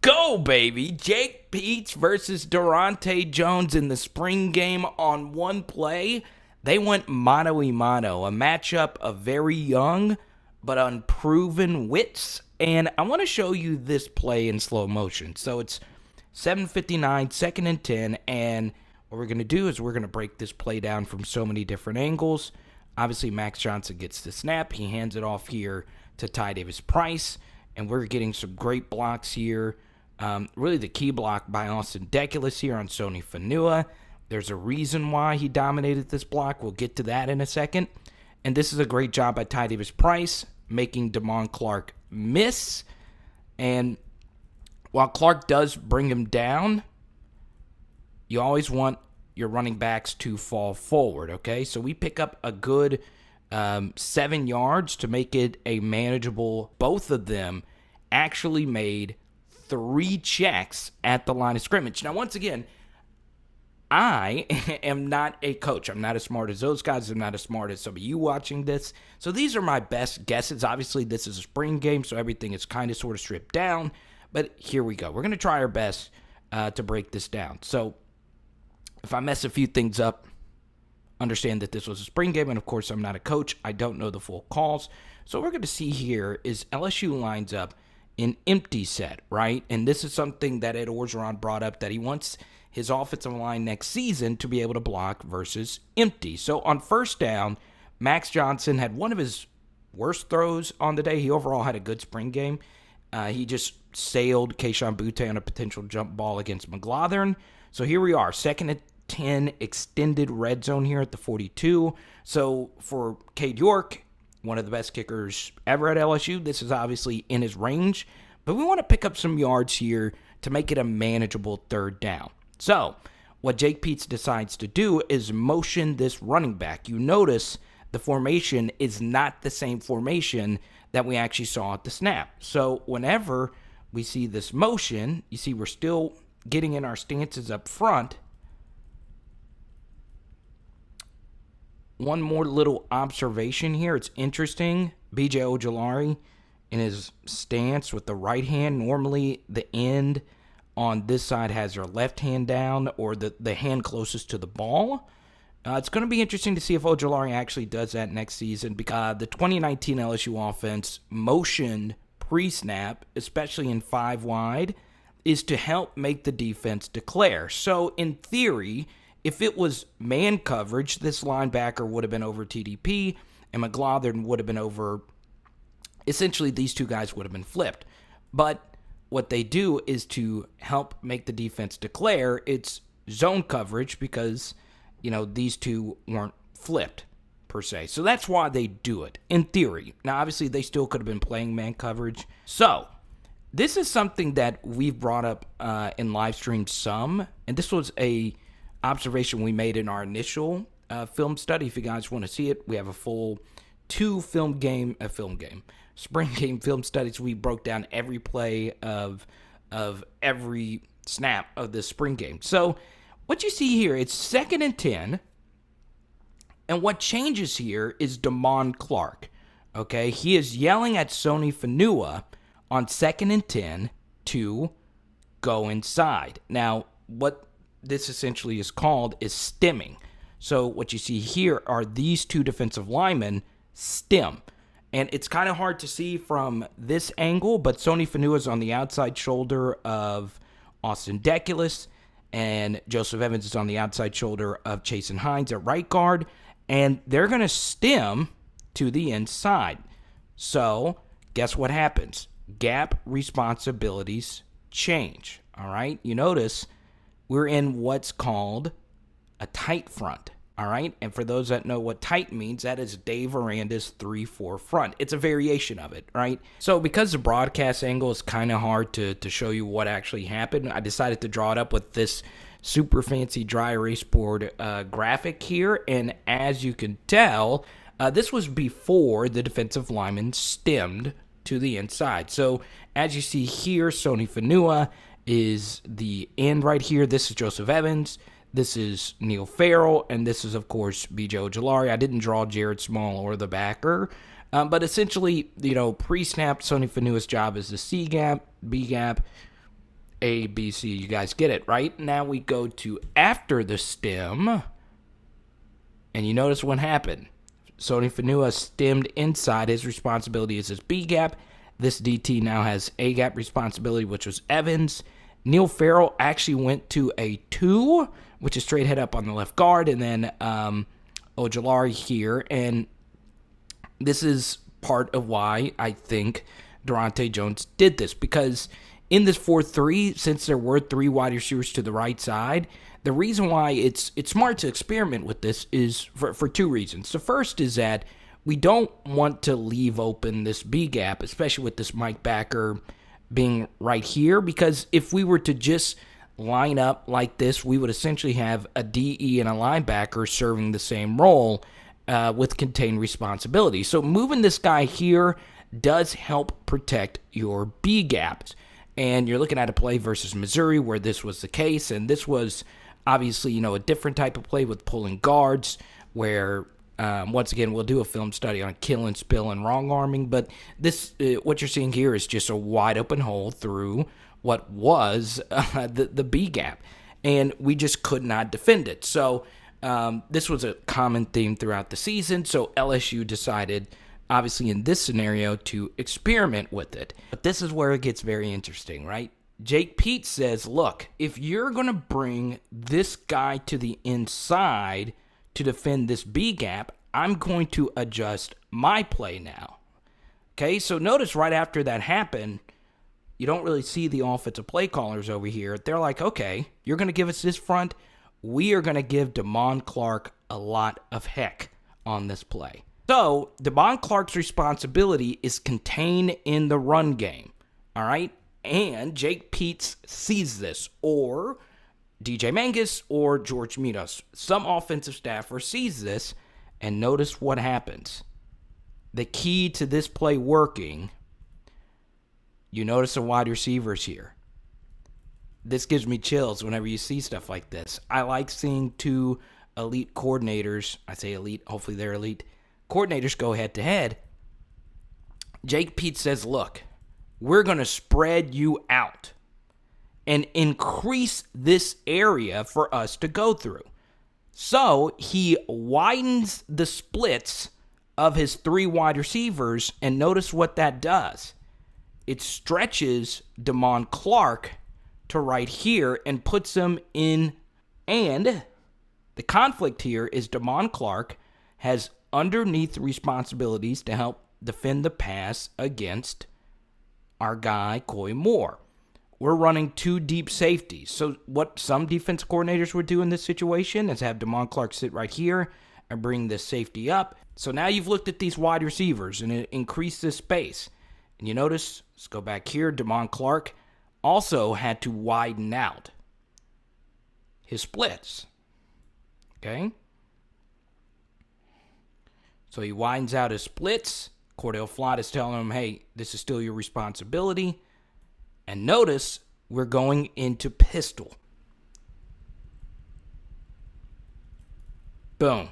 go, baby. Jake Peetz versus DARONTE Jones in the spring game on one play. They went mano-a-mano, a matchup of very young but unproven wits. And I want to show you this play in slow motion. So it's 7:59, 2nd and 10, and what we're going to do is we're going to break this play down from so many different angles. Obviously, Max Johnson gets the snap. He hands it off here to Ty Davis-Price, and we're getting some great blocks here. Really the key block by Austin Deculus here on Sony Fanua. There's a reason why he dominated this block. We'll get to that in a second. And this is a great job by Ty Davis-Price, making Damon Clark miss. And while Clark does bring him down, you always want your running backs to fall forward, okay? So we pick up a good 7 yards to make it a manageable. Both of them actually made 3 checks at the line of scrimmage. Now, once again, I am not a coach. I'm not as smart as those guys. I'm not as smart as some of you watching this. So these are my best guesses. Obviously, this is a spring game, so everything is kind of sort of stripped down. But here we go. We're going to try our best to break this down. So if I mess a few things up, understand that this was a spring game, and of course, I'm not a coach. I don't know the full calls. So what we're going to see here is LSU lines up an empty set, right? And this is something that Ed Orgeron brought up, that he wants his offensive line next season to be able to block versus empty. So on first down, Max Johnson had one of his worst throws on the day. He overall had a good spring game. He just sailed Kayshon Boutte on a potential jump ball against McLaughlin. So here we are, 2nd and 10, extended red zone here at the 42. So for Cade York, one of the best kickers ever at LSU, this is obviously in his range. But we want to pick up some yards here to make it a manageable 3rd down. So what Jake Peetz decides to do is motion this running back. You notice the formation is not the same formation that we actually saw at the snap. So whenever we see this motion, you see we're still getting in our stances up front. One more little observation here. It's interesting. B.J. Ojulari in his stance with the right hand. Normally the end on this side has their left hand down, or the hand closest to the ball. It's going to be interesting to see if Ojulari actually does that next season, because the 2019 LSU offense motioned pre-snap, especially in 5 wide, is to help make the defense declare. So in theory, if it was man coverage, this linebacker would have been over TDP, and McLaughlin would have been over. Essentially, these two guys would have been flipped. But what they do is to help make the defense declare. It's zone coverage because, these two weren't flipped per se. So that's why they do it, in theory. Now, obviously, they still could have been playing man coverage. So this is something that we've brought up in live stream some, and this was a observation we made in our initial film study. If you guys want to see it, we have a full 2 spring game film studies. We broke down every play of every snap of this spring game. So what you see here, it's 2nd and 10, and what changes here is Damon Clark. Okay, he is yelling at Sony Fanua on 2nd and 10 to go inside. Now, what this essentially is called is stemming. So what you see here are these 2 defensive linemen stem. And it's kind of hard to see from this angle, but Sony Fanua is on the outside shoulder of Austin Deculus, and Joseph Evans is on the outside shoulder of Chasen Hines at right guard, and they're going to stem to the inside. So guess what happens? Gap responsibilities change, all right? You notice we're in what's called a tight front. All right, and for those that know what tight means, that is Dave Aranda's 3-4 front. It's a variation of it, right? So because the broadcast angle is kind of hard to show you what actually happened, I decided to draw it up with this super fancy dry erase board graphic here. And as you can tell, this was before the defensive lineman stemmed to the inside. So as you see here, Sony Fanua is the end right here. This is Joseph Evans. This is Neil Farrell, and this is, of course, B.J. Ojulari. I didn't draw Jared Small or the backer, but essentially, pre-snap, Sony Fanua's job is the C gap, B gap, A, B, C. You guys get it, right? Now we go to after the stem. And you notice what happened. Sony Fanua stemmed inside. His responsibility is his B gap. This DT now has A gap responsibility, which was Evans. Neil Farrell actually went to a 2, which is straight head up on the left guard. And then Ojulari here. And this is part of why I think DARONTE Jones did this. Because in this 4-3, since there were 3 wide receivers to the right side, the reason why it's smart to experiment with this is for 2 reasons. The first is that we don't want to leave open this B gap, especially with this Mike backer being right here, because if we were to just line up like this, we would essentially have a DE and a linebacker serving the same role with contained responsibility. So moving this guy here does help protect your B gaps. And you're looking at a play versus Missouri where this was the case, and this was obviously, a different type of play with pulling guards where, once again, we'll do a film study on kill and spill and wrong arming, but this, what you're seeing here is just a wide open hole through what was the B gap, and we just could not defend it. So this was a common theme throughout the season, so LSU decided, obviously in this scenario, to experiment with it. But this is where it gets very interesting, right? Jake Peetz says, look, if you're going to bring this guy to the inside to defend this B gap, I'm going to adjust my play now. Okay, so notice right after that happened, you don't really see the offensive play callers over here. They're like, okay, you're going to give us this front. We are going to give Damon Clark a lot of heck on this play. So, Damon Clark's responsibility is contained in the run game, all right? And Jake Peetz sees this, or DJ Mangus, or George Mitos. Some offensive staffer sees this, and notice what happens. The key to this play working, you notice the wide receivers here. This gives me chills whenever you see stuff like this. I like seeing 2 elite coordinators, I say elite, hopefully they're elite, coordinators go head-to-head. Jake Peetz says, look, we're going to spread you out and increase this area for us to go through. So he widens the splits of his 3 wide receivers, and notice what that does. It stretches Damon Clark to right here and puts him in. And the conflict here is Damon Clark has underneath responsibilities to help defend the pass against our guy, Coy Moore. We're running 2 deep safeties. So what some defense coordinators would do in this situation is have Damon Clark sit right here and bring this safety up. So now you've looked at these wide receivers and it increased this space. And you notice, let's go back here, Damon Clark also had to widen out his splits. Okay? So he widens out his splits. Cordell Flott is telling him, hey, this is still your responsibility. And notice, we're going into pistol. Boom.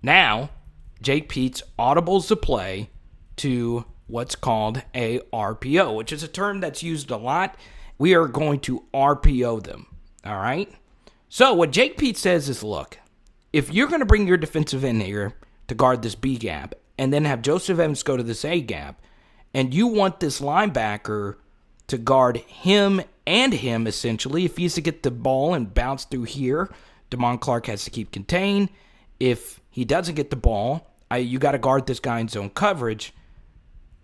Now, Jake Peetz audibles the play to what's called a RPO, which is a term that's used a lot. We are going to RPO them, all right? So what Jake Peetz says is, look, if you're going to bring your defensive end here to guard this B gap and then have Joseph Evans go to this A gap, and you want this linebacker to guard him and him, essentially, if he has to get the ball and bounce through here, Damon Clark has to keep contained. If he doesn't get the ball, you got to guard this guy in zone coverage,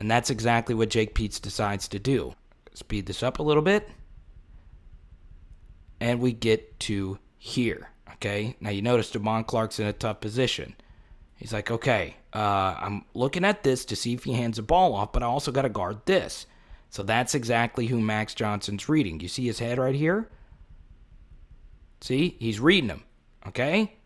and that's exactly what Jake Peetz decides to do. Speed this up a little bit, and we get to here, okay? Now, you notice Damon Clark's in a tough position. He's like, okay, I'm looking at this to see if he hands the ball off, but I also got to guard this. So that's exactly who Max Johnson's reading. You see his head right here? See? He's reading him, okay?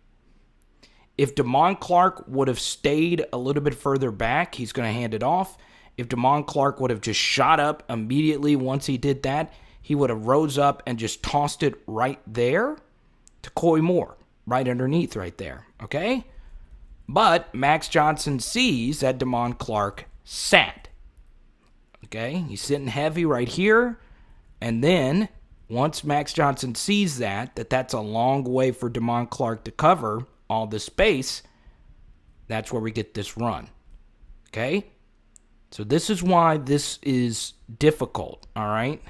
If Damon Clark would have stayed a little bit further back, he's going to hand it off. If Damon Clark would have just shot up immediately once he did that, he would have rose up and just tossed it right there to Coy Moore, right underneath right there, okay? But Max Johnson sees that Damon Clark sat, Okay, he's sitting heavy right here. And then once Max Johnson sees that's a long way for Damon Clark to cover all this space, that's where we get this run. Okay? So this is why this is difficult, all right?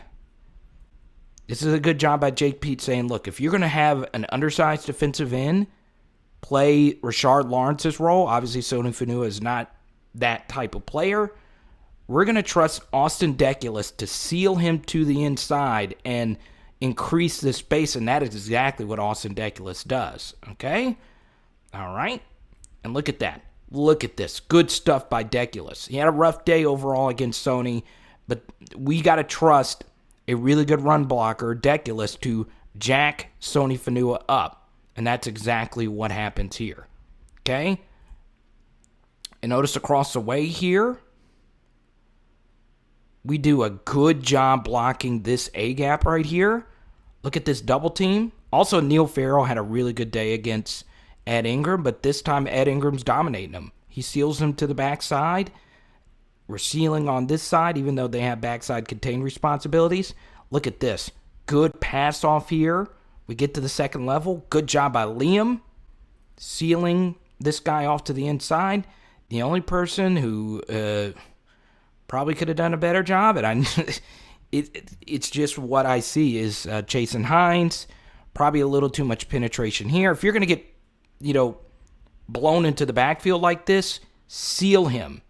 This is a good job by Jake Peetz saying, look, if you're going to have an undersized defensive end play Rashard Lawrence's role, obviously Sony Fanua is not that type of player, we're going to trust Austin Deculus to seal him to the inside and increase the space, and that is exactly what Austin Deculus does, okay? All right? And look at that. Look at this. Good stuff by Deculus. He had a rough day overall against Sony, but we got to trust a really good run blocker, Deculus, to jack Sony Fanua up, and that's exactly what happens here, okay? And notice across the way here, we do a good job blocking this A-gap right here. Look at this double team. Also, Neil Farrell had a really good day against Ed Ingram, but this time Ed Ingram's dominating him. He seals him to the backside. We're sealing on this side, even though they have backside contain responsibilities. Look at this. Good pass off here. We get to the second level. Good job by Liam, sealing this guy off to the inside. The only person who probably could have done a better job, and it's just what I see is Chasen Hines. Probably a little too much penetration here. If you're going to get, blown into the backfield like this, seal him.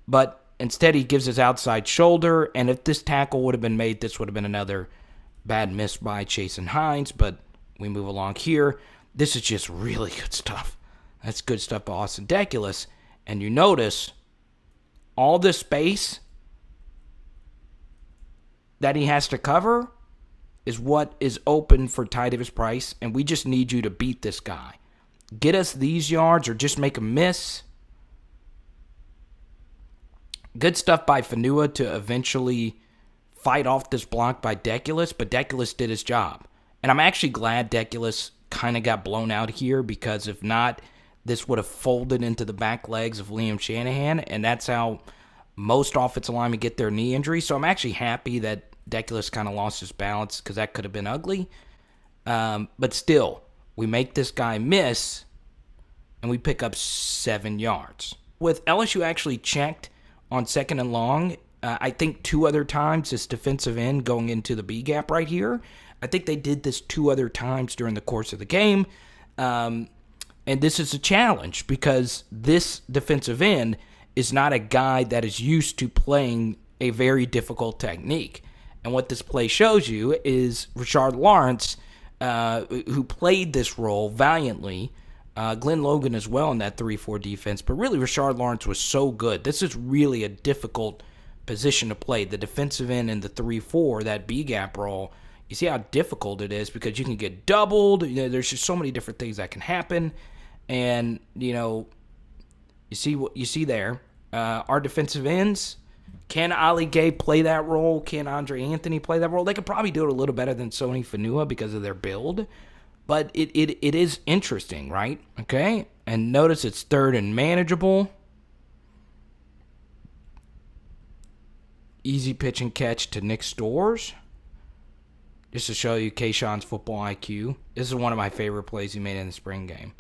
But instead he gives his outside shoulder, and if this tackle would have been made, this would have been another bad miss by Chasen Hines, but we move along here. This is just really good stuff. That's good stuff by Austin Deculus. And you notice all this space that he has to cover is what is open for Ty Davis Price, and we just need you to beat this guy. Get us these yards or just make a miss. Good stuff by Fanua to eventually fight off this block by Deculus, but Deculus did his job. And I'm actually glad Deculus kind of got blown out here, because if not, this would have folded into the back legs of Liam Shanahan, and that's how most offensive linemen get their knee injury. So I'm actually happy that Deculus kind of lost his balance, because that could have been ugly. But still, we make this guy miss, and we pick up 7 yards. With LSU actually checked on second and long, I think 2 other times this defensive end going into the B gap right here. I think they did this 2 other times during the course of the game. And this is a challenge, because this defensive end is not a guy that is used to playing a very difficult technique. And what this play shows you is Rashard Lawrence, who played this role valiantly, Glenn Logan as well in that 3-4 defense, but really Rashard Lawrence was so good. This is really a difficult position to play. The defensive end in the 3-4, that B-gap role, you see how difficult it is, because you can get doubled. There's just so many different things that can happen. And, you see what you see there. Our defensive ends, can Ali Gay play that role? Can Andre Anthony play that role? They could probably do it a little better than Sony Fanua because of their build. But it is interesting, right? Okay? And notice it's third and manageable. Easy pitch and catch to Nick Storrs. Just to show you Kayshawn's football IQ. This is one of my favorite plays he made in the spring game.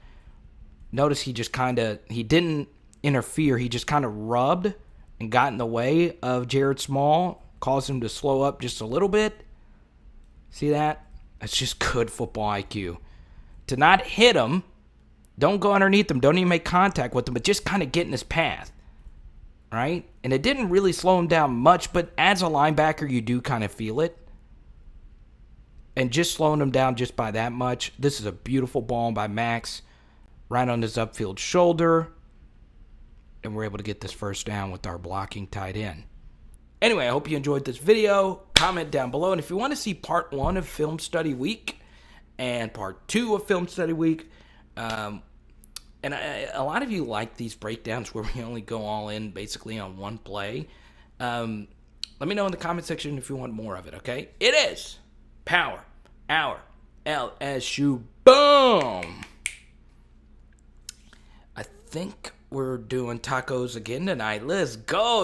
Notice he didn't interfere. He just kind of rubbed and got in the way of Jared Small. Caused him to slow up just a little bit. See that? That's just good football IQ. To not hit him, don't go underneath him, don't even make contact with him, but just kind of get in his path. Right? And it didn't really slow him down much, but as a linebacker, you do kind of feel it. And just slowing him down just by that much. This is a beautiful ball by Max. Right on his upfield shoulder. And we're able to get this first down with our blocking tight end. Anyway, I hope you enjoyed this video. Comment down below. And if you want to see part 1 of Film Study Week and part 2 of Film Study Week, a lot of you like these breakdowns where we only go all in basically on one play. Let me know in the comment section if you want more of it, okay? It is Power Hour LSU. Boom! I think we're doing tacos again tonight. Let's go.